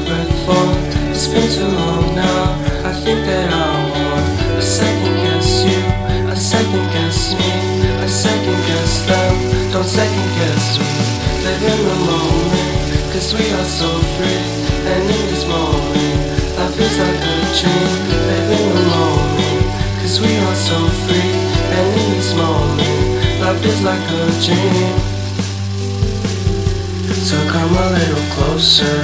breath fall. It's been too long now. I think that I want a second guess you, a second guess me, a second guess them. Don't second guess me. Live in the moment, 'cause we are so free. And in this moment, life is like a dream. Live in the moment, 'cause we are so free. And in this moment, life is like a dream. So come a little closer,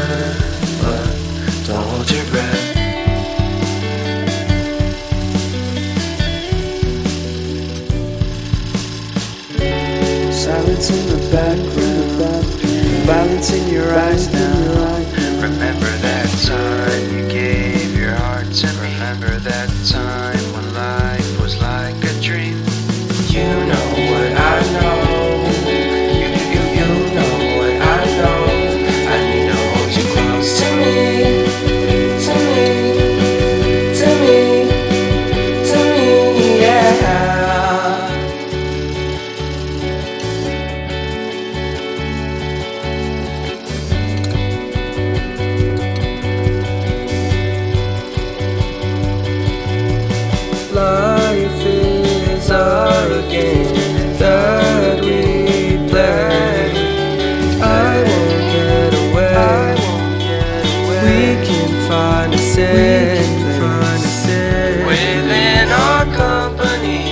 but don't hold your breath. Silence in the background, violence in your eyes now. Remember that time you gave your heart to me. Remember that time when life was like a dream. You know what I know. You know what I know. I need to hold you close to me, to me, to me, to me, yeah. Life is our game that we play. I won't get away. We can find a safe place Within our company,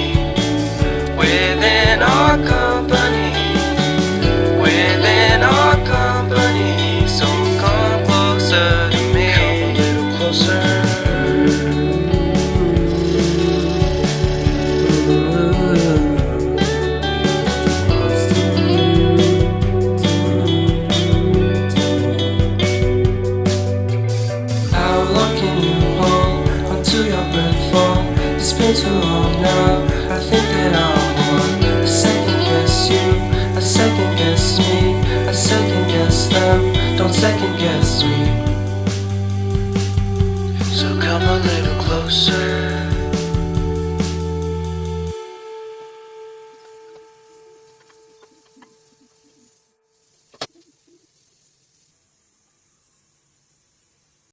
within our company, within our company. So come closer to me, come a little closer. How long can you hold until your breath fall? It's been too long now.